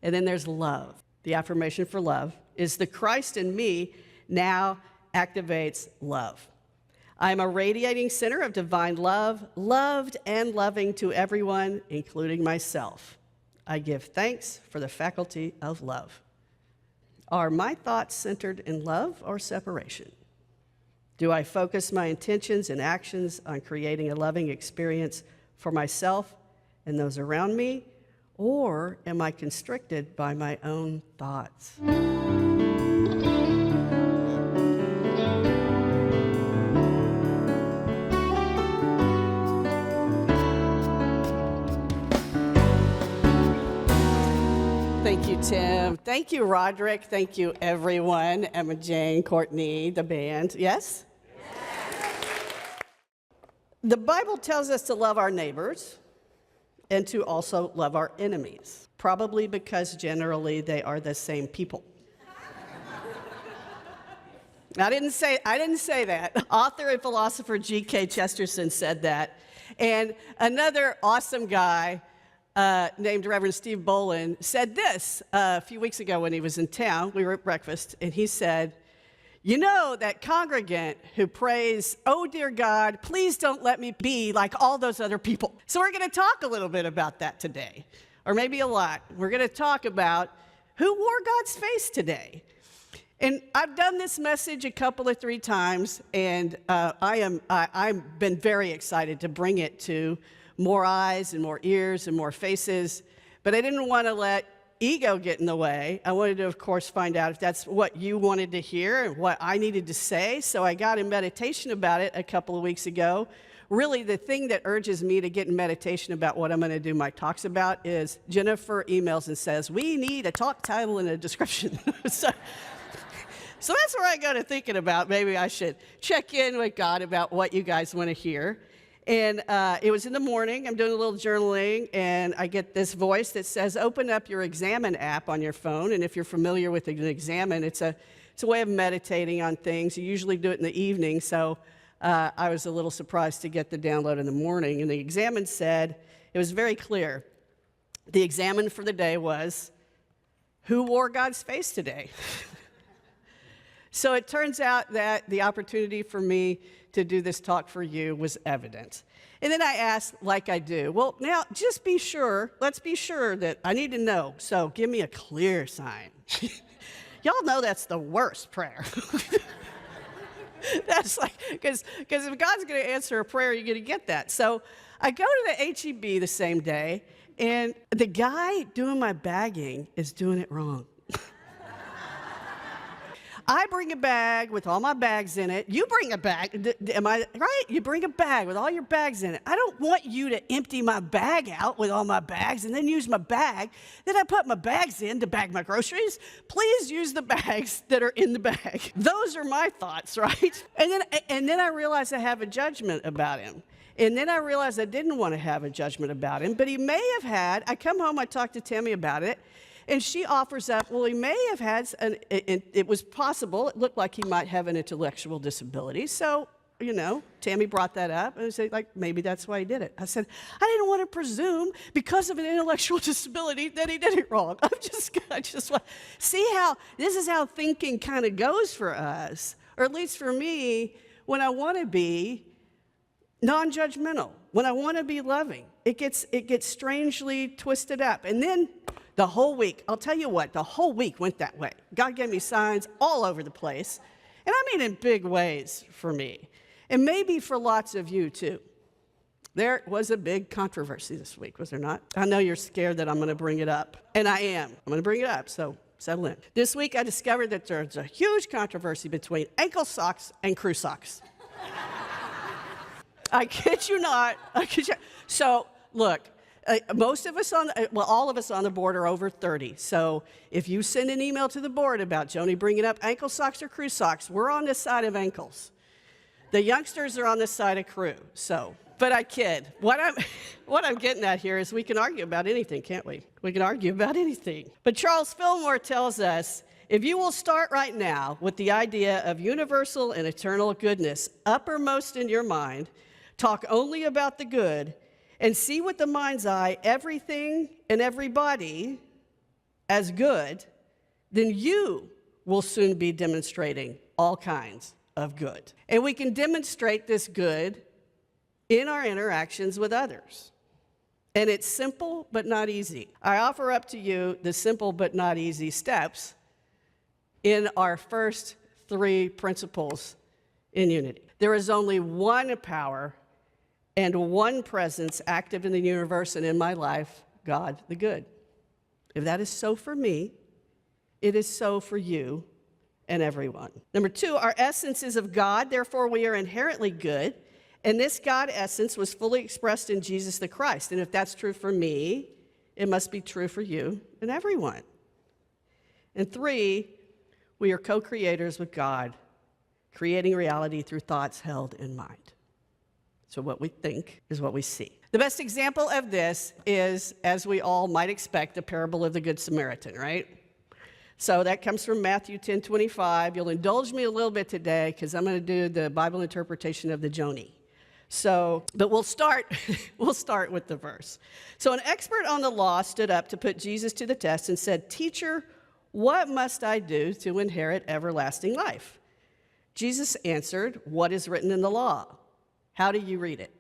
And then there's love. The affirmation for love is the Christ in me now activates love. I am a radiating center of divine love, loved and loving to everyone, including myself. I give thanks for the faculty of love. Are my thoughts centered in love or separation? Do I focus my intentions and actions on creating a loving experience for myself and those around me, or am I constricted by my own thoughts? Thank you, Tim. Thank you, Roderick. Thank you, everyone. Emma, Jane, Courtney, the band. Yes? The Bible tells us to love our neighbors and to also love our enemies, probably because generally they are the same people. I didn't say that. Author and philosopher G.K. Chesterton said that. And another awesome guy named Reverend Steve Bolin said this a few weeks ago when he was in town. We were at breakfast, and he said, "You know, that congregant who prays, 'Oh, dear God, please don't let me be like all those other people.'" So we're going to talk a little bit about that today, or maybe a lot. We're going to talk about who wore God's face today. And I've done this message a couple or three times, and I've been very excited to bring it to more eyes and more ears and more faces, but I didn't want to let ego get in the way. I wanted to, of course, find out if that's what you wanted to hear and what I needed to say. So I got in meditation about it a couple of weeks ago. Really, the thing that urges me to get in meditation about what I'm going to do my talks about is Jennifer emails and says, "We need a talk title and a description." So that's where I go to thinking about maybe I should check in with God about what you guys want to hear. And it was in the morning. I'm doing a little journaling, and I get this voice that says, "Open up your Examine app on your phone." And if you're familiar with an Examine, it's a way of meditating on things. You usually do it in the evening, so I was a little surprised to get the download in the morning. And the Examine said, it was very clear. The Examine for the day was, who wore God's face today? So it turns out that the opportunity for me to do this talk for you was evident. And then I asked, like I do, well, now just be sure, let's be sure that I need to know, so give me a clear sign. Y'all know that's the worst prayer. That's like, because if God's going to answer a prayer, you're going to get that. So I go to the HEB the same day, and the guy doing my bagging is doing it wrong. I bring a bag with all my bags in it. You bring a bag, am I right? You bring a bag with all your bags in it. I don't want you to empty my bag out with all my bags and then use my bag that I put my bags in to bag my groceries. Please use the bags that are in the bag. Those are my thoughts, right? And then I realized I have a judgment about him. And then I realized I didn't want to have a judgment about him, but he may have had, I come home, I talked to Tammy about it, and she offers up, well, he may have had, it was possible, it looked like he might have an intellectual disability. So, you know, Tammy brought that up, and I said, like, maybe that's why he did it. I said, I didn't want to presume because of an intellectual disability that he did it wrong. I just want, see how, this is how thinking kind of goes for us, or at least for me, when I want to be non-judgmental, when I want to be loving. It gets strangely twisted up. And then the whole week, I'll tell you what, the whole week went that way. God gave me signs all over the place, and I mean in big ways for me, and maybe for lots of you too. There was a big controversy this week, was there not? I know you're scared that I'm going to bring it up, and I am. I'm going to bring it up, so settle in. This week I discovered that there's a huge controversy between ankle socks and crew socks. I kid you not. So, look, most of us all of us on the board are over 30. So if you send an email to the board about Joni bringing up ankle socks or crew socks, we're on this side of ankles. The youngsters are on this side of crew. So, but I kid. What I'm getting at here is we can argue about anything, can't we? We can argue about anything. But Charles Fillmore tells us, if you will start right now with the idea of universal and eternal goodness uppermost in your mind, talk only about the good, and see with the mind's eye everything and everybody as good, then you will soon be demonstrating all kinds of good. And we can demonstrate this good in our interactions with others. And it's simple but not easy. I offer up to you the simple but not easy steps in our first 3 principles in unity. There is only one power and one presence active in the universe and in my life, God the good. If that is so for me, it is so for you and everyone. Number 2, our essence is of God, therefore we are inherently good. And this God essence was fully expressed in Jesus the Christ. And if that's true for me, it must be true for you and everyone. And 3, we are co-creators with God, creating reality through thoughts held in mind. So what we think is what we see. The best example of this is, as we all might expect, the parable of the Good Samaritan, right? So that comes from Matthew 10:25. You'll indulge me a little bit today because I'm going to do the Bible interpretation of the Joni. But we'll start with the verse. So an expert on the law stood up to put Jesus to the test and said, "Teacher, what must I do to inherit everlasting life?" Jesus answered, "What is written in the law? How do you read it?"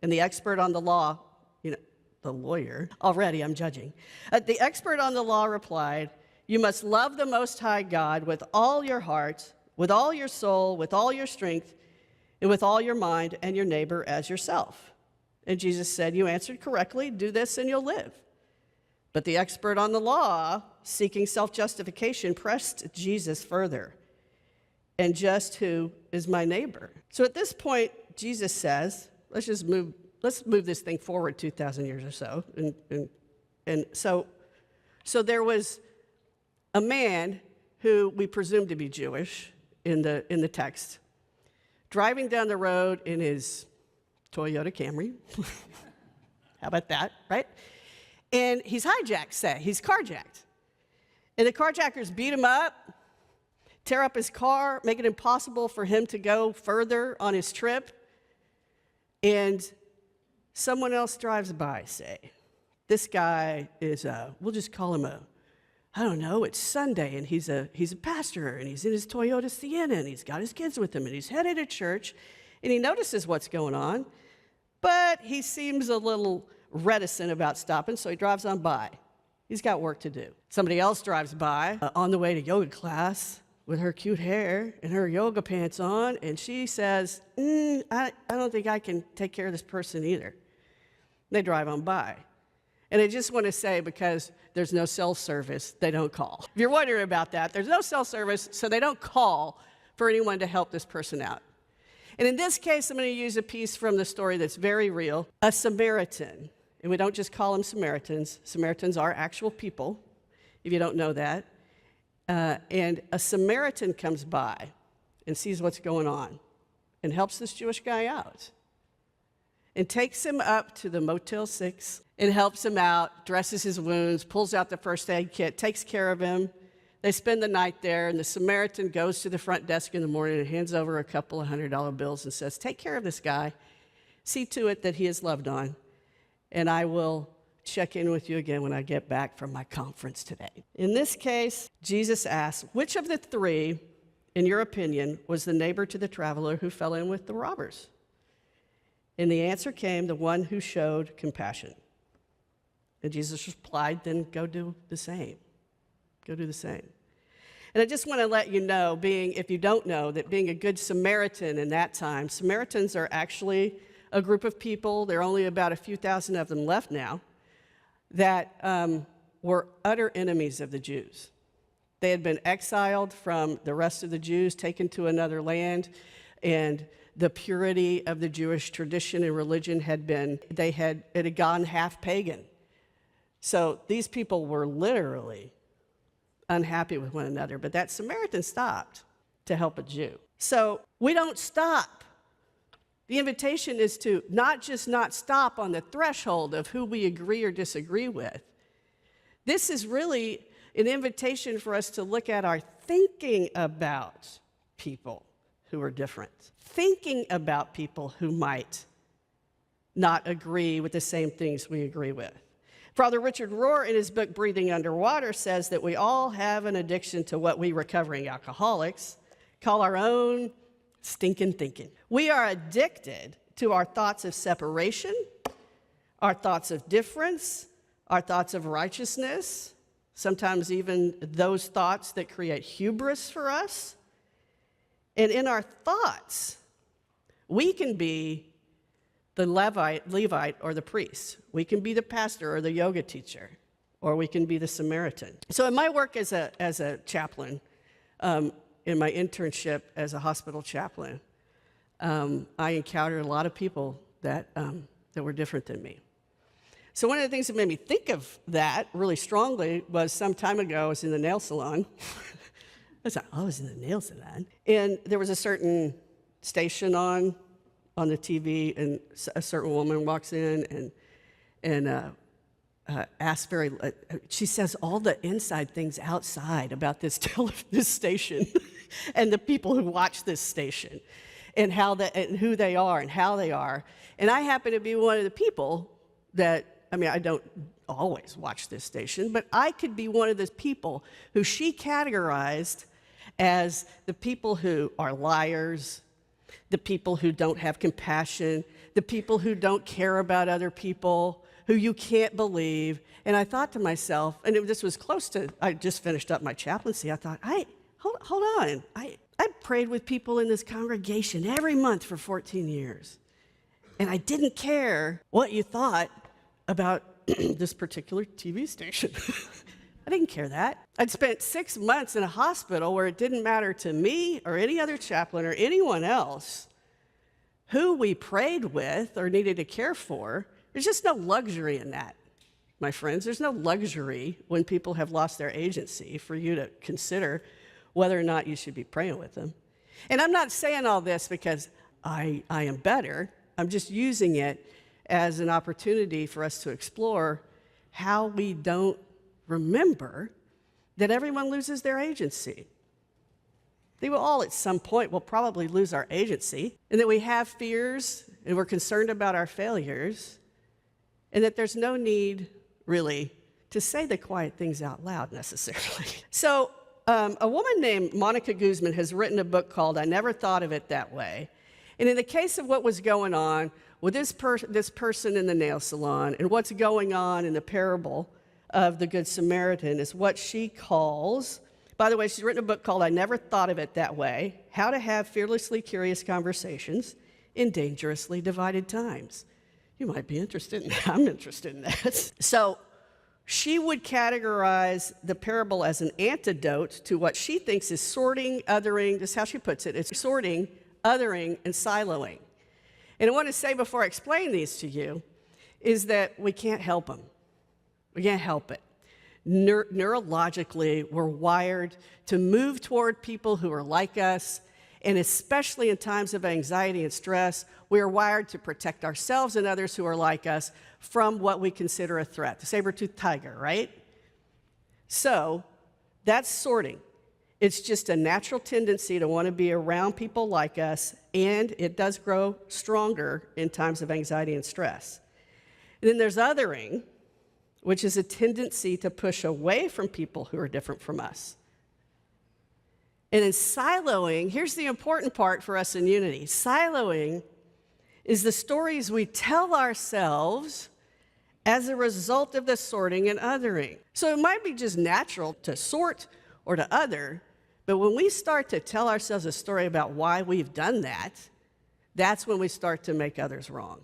And the expert on the law, the lawyer, already I'm judging. The expert on the law replied, "You must love the Most High God with all your heart, with all your soul, with all your strength, and with all your mind, and your neighbor as yourself." And Jesus said, "You answered correctly. Do this and you'll live." But the expert on the law, seeking self-justification, pressed Jesus further. "And just who is my neighbor?" So at this point, Jesus says, let's move this thing forward 2,000 years or so. And so there was a man who we presume to be Jewish in the text, driving down the road in his Toyota Camry. How about that, right? And he's hijacked, he's carjacked. And the carjackers beat him up, tear up his car, make it impossible for him to go further on his trip. And someone else drives by, say. This guy is, we'll just call him it's Sunday, and he's a pastor, and he's in his Toyota Sienna, and he's got his kids with him, and he's headed to church, and he notices what's going on, but he seems a little reticent about stopping, so he drives on by. He's got work to do. Somebody else drives by on the way to yoga class with her cute hair and her yoga pants on, and she says, I don't think I can take care of this person either. They drive on by. And I just want to say, because there's no cell service, they don't call. If you're wondering about that, there's no cell service, so they don't call for anyone to help this person out. And in this case, I'm going to use a piece from the story that's very real. A Samaritan, and we don't just call them Samaritans. Samaritans are actual people, if you don't know that. And a Samaritan comes by and sees what's going on and helps this Jewish guy out and takes him up to the Motel 6 and helps him out, dresses his wounds, pulls out the first aid kit, takes care of him. They spend the night there, and the Samaritan goes to the front desk in the morning and hands over a couple of $100 bills and says, "Take care of this guy. See to it that he is loved on, and I will check in with you again when I get back from my conference today." In this case, Jesus asks, which of the 3, in your opinion, was the neighbor to the traveler who fell in with the robbers? And the answer came, the one who showed compassion. And Jesus replied, "Then go do the same. Go do the same." And I just want to let you know, if you don't know, that being a good Samaritan in that time, Samaritans are actually a group of people, there are only about a few thousand of them left now, that were utter enemies of the Jews. They had been exiled from the rest of the Jews, taken to another land, and the purity of the Jewish tradition and religion it had gone half pagan. So these people were literally unhappy with one another, but that Samaritan stopped to help a Jew. So we don't stop. The invitation is to not just not stop on the threshold of who we agree or disagree with. This is really an invitation for us to look at our thinking about people who are different, thinking about people who might not agree with the same things we agree with. Father Richard Rohr, in his book Breathing Underwater, says that we all have an addiction to what we recovering alcoholics call our own stinking thinking. We are addicted to our thoughts of separation, our thoughts of difference, our thoughts of righteousness, sometimes even those thoughts that create hubris for us. And in our thoughts, we can be the Levite or the priest. We can be the pastor or the yoga teacher, or we can be the Samaritan. So in my work as a chaplain, in my internship as a hospital chaplain, I encountered a lot of people that were different than me. So one of the things that made me think of that really strongly was some time ago, I was in the nail salon. I was in the nail salon. And there was a certain station on the TV, and a certain woman walks in and asks she says all the inside things outside about this station and the people who watch this station and and who they are and how they are. And I happen to be one of the people that, I don't always watch this station, but I could be one of those people who she categorized as the people who are liars, the people who don't have compassion, the people who don't care about other people, who you can't believe. And I thought to myself, and this was close to, I just finished up my chaplaincy, I thought, hold on. I prayed with people in this congregation every month for 14 years. And I didn't care what you thought about this particular TV station. I didn't care that. I'd spent 6 months in a hospital where it didn't matter to me or any other chaplain or anyone else who we prayed with or needed to care for. There's just no luxury in that, my friends. There's no luxury when people have lost their agency for you to consider whether or not you should be praying with them. And I'm not saying all this because I am better. I'm just using it as an opportunity for us to explore how we don't remember that everyone loses their agency. They will all at some point will probably lose our agency, and that we have fears and we're concerned about our failures, and that there's no need really to say the quiet things out loud necessarily. So a woman named Monica Guzman has written a book called I Never Thought of It That Way. And in the case of what was going on with this person in the nail salon and what's going on in the parable of the Good Samaritan is what she calls, by the way, she's written a book called I Never Thought of It That Way, How to Have Fearlessly Curious Conversations in Dangerously Divided Times. You might be interested in that. I'm interested in that. So she would categorize the parable as an antidote to what she thinks is sorting, othering, this is how she puts it, it's sorting, othering, and siloing. And I want to say before I explain these to you is that we can't help them. We can't help it. Neurologically, we're wired to move toward people who are like us, and especially in times of anxiety and stress, we are wired to protect ourselves and others who are like us from what we consider a threat, the saber-toothed tiger, right? So that's sorting. It's just a natural tendency to want to be around people like us, and it does grow stronger in times of anxiety and stress. And then there's othering, which is a tendency to push away from people who are different from us. And in siloing, here's the important part for us in Unity. Siloing is the stories we tell ourselves as a result of the sorting and othering. So it might be just natural to sort or to other, but when we start to tell ourselves a story about why we've done that, that's when we start to make others wrong.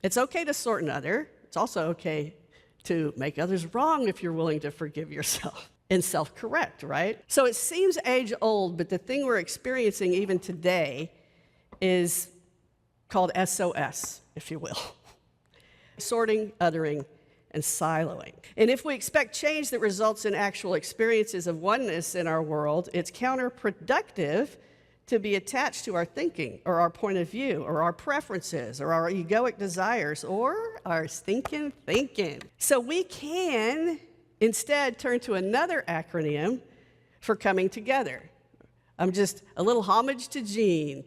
It's okay to sort and other. It's also okay to make others wrong if you're willing to forgive yourself and self-correct, right? So it seems age-old, but the thing we're experiencing even today is called SOS, if you will. Sorting, othering, and siloing. And if we expect change that results in actual experiences of oneness in our world, it's counterproductive to be attached to our thinking or our point of view or our preferences or our egoic desires or our stinking thinking. So we can instead turn to another acronym for coming together. I'm just a little homage to Jean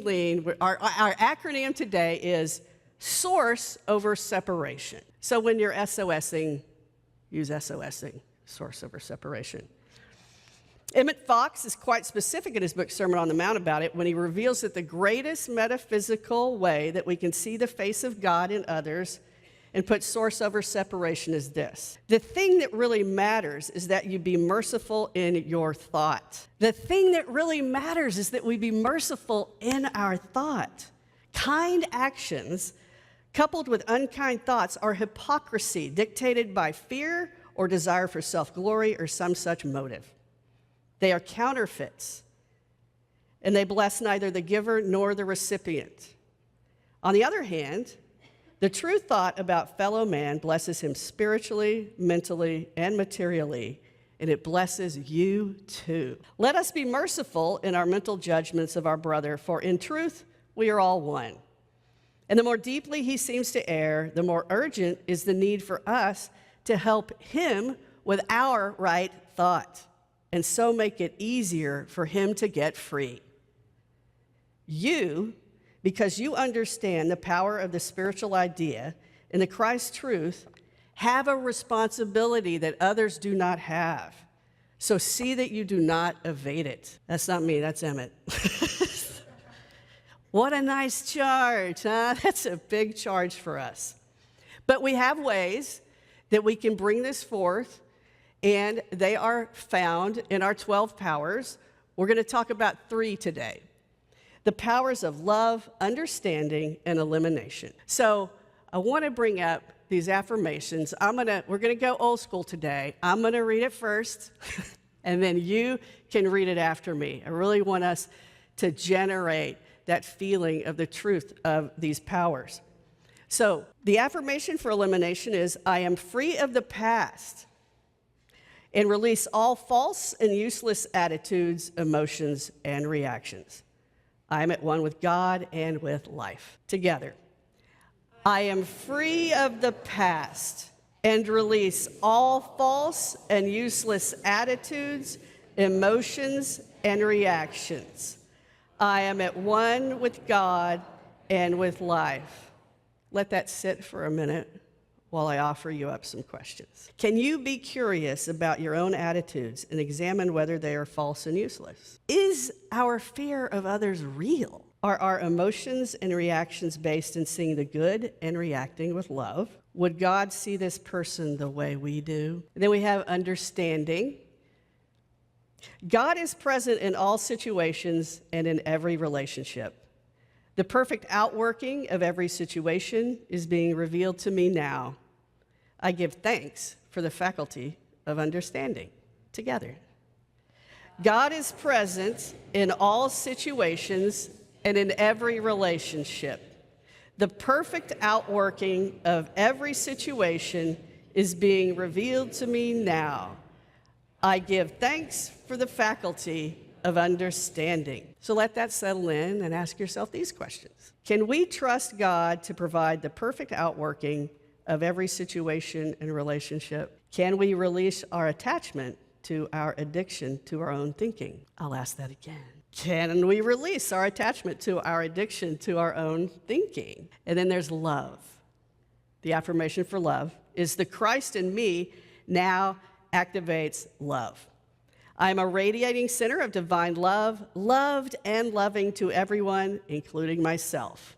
Lean. Our acronym today is source over separation. So when you're SOSing, use SOSing, source over separation. Emmett Fox is quite specific in his book Sermon on the Mount about it when he reveals that the greatest metaphysical way that we can see the face of God in others and put source over separation is this. The thing that really matters is that you be merciful in your thought. The thing that really matters is that we be merciful in our thought. Kind actions coupled with unkind thoughts are hypocrisy dictated by fear or desire for self-glory or some such motive. They are counterfeits, and they bless neither the giver nor the recipient. On the other hand, the true thought about fellow man blesses him spiritually, mentally, and materially, and it blesses you too. Let us be merciful in our mental judgments of our brother, for in truth, we are all one. And the more deeply he seems to err, the more urgent is the need for us to help him with our right thought, and so make it easier for him to get free. You, because you understand the power of the spiritual idea and the Christ truth, have a responsibility that others do not have. So see that you do not evade it. That's not me, that's Emmett. What a nice charge, huh? That's a big charge for us. But we have ways that we can bring this forth, and they are found in our 12 powers. We're going to talk about 3 today. The powers of love, understanding, and elimination. So I want to bring up these affirmations. We're going to go old school today. I'm going to read it first, and then you can read it after me. I really want us to generate that feeling of the truth of these powers. So the affirmation for elimination is, I am free of the past and release all false and useless attitudes, emotions, and reactions. I am at one with God and with life. Together. I am free of the past and release all false and useless attitudes, emotions, and reactions. I am at one with God and with life. Let that sit for a minute while I offer you up some questions. Can you be curious about your own attitudes and examine whether they are false and useless? Is our fear of others real? Are our emotions and reactions based in seeing the good and reacting with love? Would God see this person the way we do? And then we have understanding. God is present in all situations and in every relationship. The perfect outworking of every situation is being revealed to me now. I give thanks for the faculty of understanding. Together. God is present in all situations and in every relationship. The perfect outworking of every situation is being revealed to me now. I give thanks for the faculty of understanding. So let that settle in and ask yourself these questions. Can we trust God to provide the perfect outworking of every situation and relationship? Can we release our attachment to our addiction to our own thinking? I'll ask that again. Can we release our attachment to our addiction to our own thinking? And then there's love. The affirmation for love is the Christ in me now activates love. I'm a radiating center of divine love, loved and loving to everyone, including myself.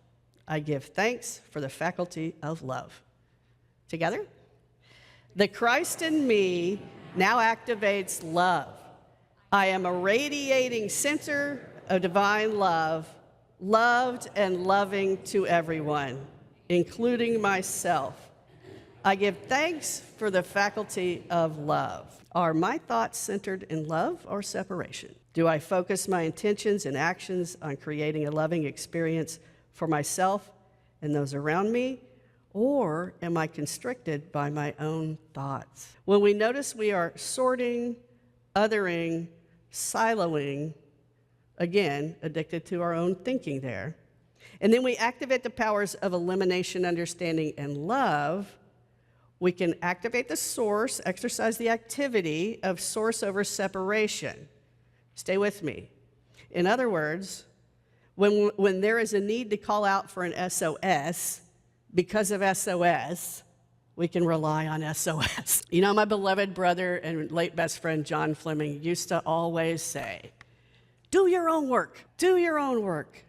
I give thanks for the faculty of love. Together? The Christ in me now activates love. I am a radiating center of divine love, loved and loving to everyone, including myself. I give thanks for the faculty of love. Are my thoughts centered in love or separation? Do I focus my intentions and actions on creating a loving experience for myself and those around me? Or am I constricted by my own thoughts? When we notice we are sorting, othering, siloing, again, addicted to our own thinking there, and then we activate the powers of elimination, understanding, and love, we can activate the source, exercise the activity of source over separation. Stay with me. In other words, when there is a need to call out for an SOS, because of SOS, we can rely on SOS. You know, my beloved brother and late best friend, John Fleming, used to always say, do your own work, do your own work.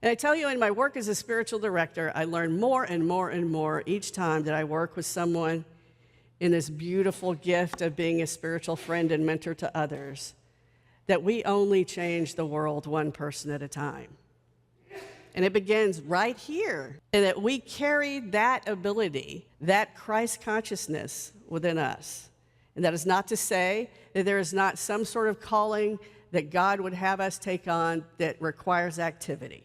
And I tell you, in my work as a spiritual director, I learn more and more and more each time that I work with someone in this beautiful gift of being a spiritual friend and mentor to others, that we only change the world one person at a time. And it begins right here, and that we carry that ability, that Christ consciousness within us. And that is not to say that there is not some sort of calling that God would have us take on that requires activity,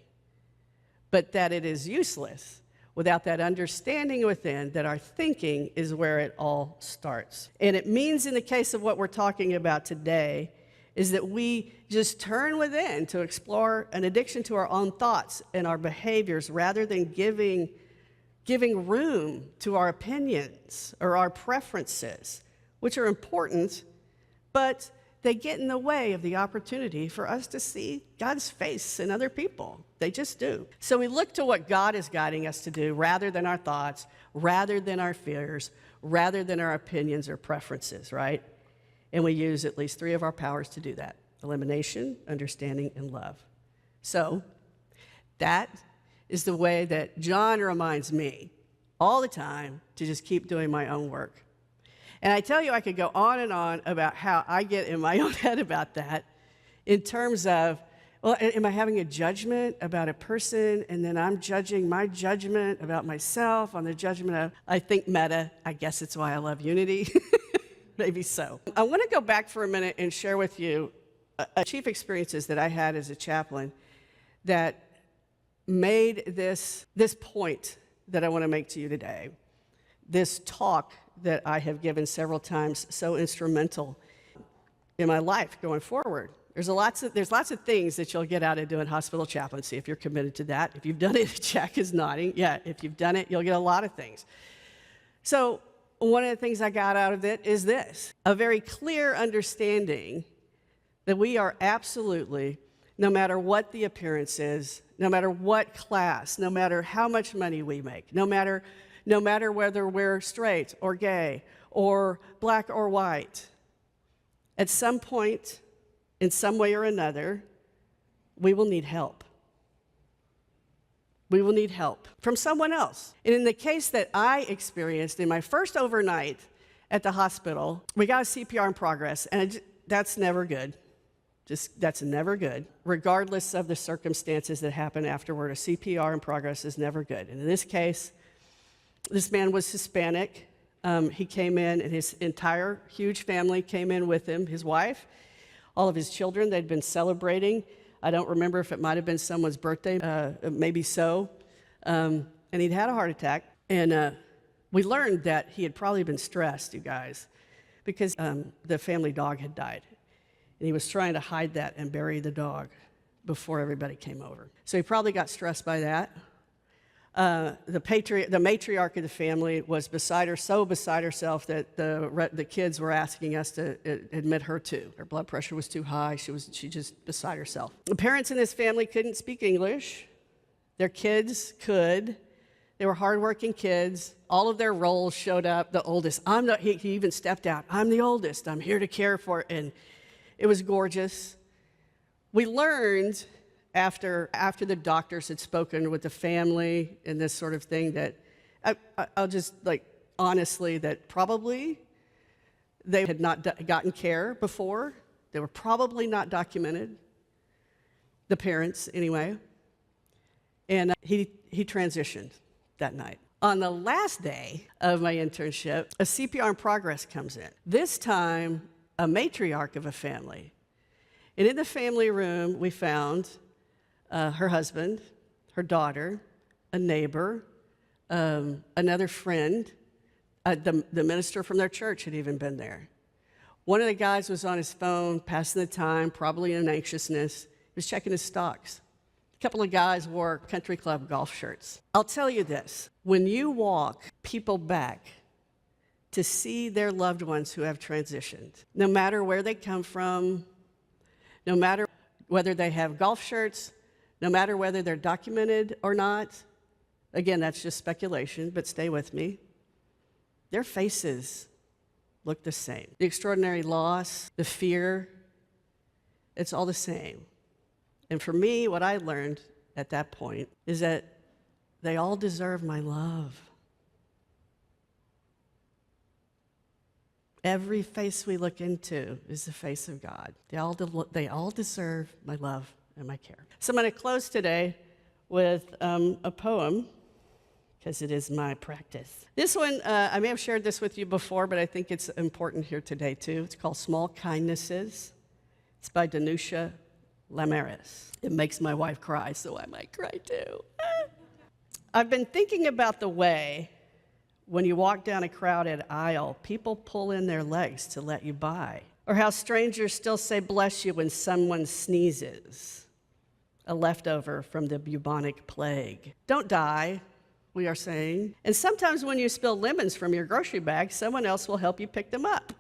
but that it is useless without that understanding within that our thinking is where it all starts. And it means, in the case of what we're talking about today, is that we just turn within to explore an addiction to our own thoughts and our behaviors rather than giving room to our opinions or our preferences, which are important, but they get in the way of the opportunity for us to see God's face in other people. They just do. So we look to what God is guiding us to do rather than our thoughts, rather than our fears, rather than our opinions or preferences, right? And we use at least 3 of our powers to do that: elimination, understanding, and love. So that is the way that John reminds me all the time to just keep doing my own work. And I tell you, I could go on and on about how I get in my own head about that in terms of, well, am I having a judgment about a person, and then I'm judging my judgment about myself on the judgment of, I think meta, I guess it's why I love unity. Maybe so. I want to go back for a minute and share with you chief experiences that I had as a chaplain that made this point that I want to make to you today, this talk that I have given several times, so instrumental in my life going forward. There's lots of things that you'll get out of doing hospital chaplaincy if you're committed to that. If you've done it, Jack is nodding. Yeah, if you've done it, you'll get a lot of things. So one of the things I got out of it is this: a very clear understanding that we are absolutely, no matter what the appearance is, no matter what class, no matter how much money we make, no matter whether we're straight or gay or black or white, at some point, in some way or another, we will need help. We will need help from someone else. And in the case that I experienced in my first overnight at the hospital, we got a CPR in progress, and that's never good. That's never good. Regardless of the circumstances that happen afterward, a CPR in progress is never good. And in this case, this man was Hispanic. He came in, and his entire huge family came in with him, his wife, all of his children. They'd been celebrating. I don't remember if it might have been someone's birthday, maybe so. And he'd had a heart attack. And we learned that he had probably been stressed, you guys, because the family dog had died. And he was trying to hide that and bury the dog before everybody came over. So he probably got stressed by that. The matriarch of the family was so beside herself that the kids were asking us to admit her too. Her blood pressure was too high. She just beside herself. The parents in this family couldn't speak English. Their kids could. They were hardworking kids. All of their roles showed up. The oldest, he even stepped out. I'm the oldest. I'm here to care for it. And it was gorgeous. We learned after the doctors had spoken with the family and this sort of thing that I'll just honestly that probably they had not gotten care before. They were probably not documented, the parents anyway. And he transitioned that night. On the last day of my internship, a CPR in progress comes in. This time, a matriarch of a family. And in the family room, we found her husband, her daughter, a neighbor, another friend. The minister from their church had even been there. One of the guys was on his phone, passing the time, probably in anxiousness. He was checking his stocks. A couple of guys wore country club golf shirts. I'll tell you this: when you walk people back to see their loved ones who have transitioned, no matter where they come from, no matter whether they have golf shirts, no matter whether they're documented or not, again, that's just speculation, but stay with me, their faces look the same. The extraordinary loss, the fear, it's all the same. And for me, what I learned at that point is that they all deserve my love. Every face we look into is the face of God. They all deserve my love and my care. So I'm going to close today with a poem, because it is my practice. This one, I may have shared this with you before, but I think it's important here today too. It's called Small Kindnesses. It's by Danusha Lamaris. It makes my wife cry, so I might cry too. I've been thinking about the way when you walk down a crowded aisle, people pull in their legs to let you by. Or how strangers still say bless you when someone sneezes, a leftover from the bubonic plague. Don't die, we are saying. And sometimes when you spill lemons from your grocery bag, someone else will help you pick them up.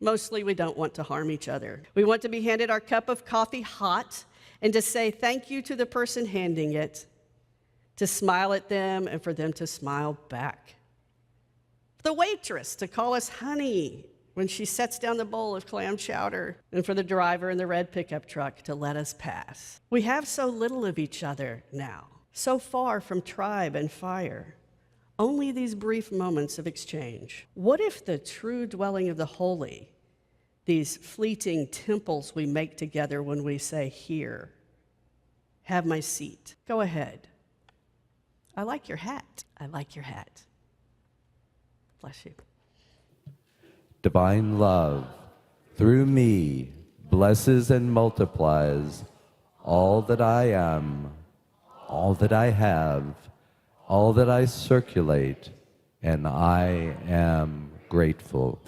Mostly we don't want to harm each other. We want to be handed our cup of coffee hot and to say thank you to the person handing it, to smile at them and for them to smile back. The waitress to call us honey when she sets down the bowl of clam chowder, and for the driver in the red pickup truck to let us pass. We have so little of each other now, so far from tribe and fire. Only these brief moments of exchange. What if the true dwelling of the holy, these fleeting temples we make together when we say, here, have my seat, go ahead. I like your hat. I like your hat. Bless you. Divine love, through me, blesses and multiplies all that I am, all that I have, all that I circulate, and I am grateful.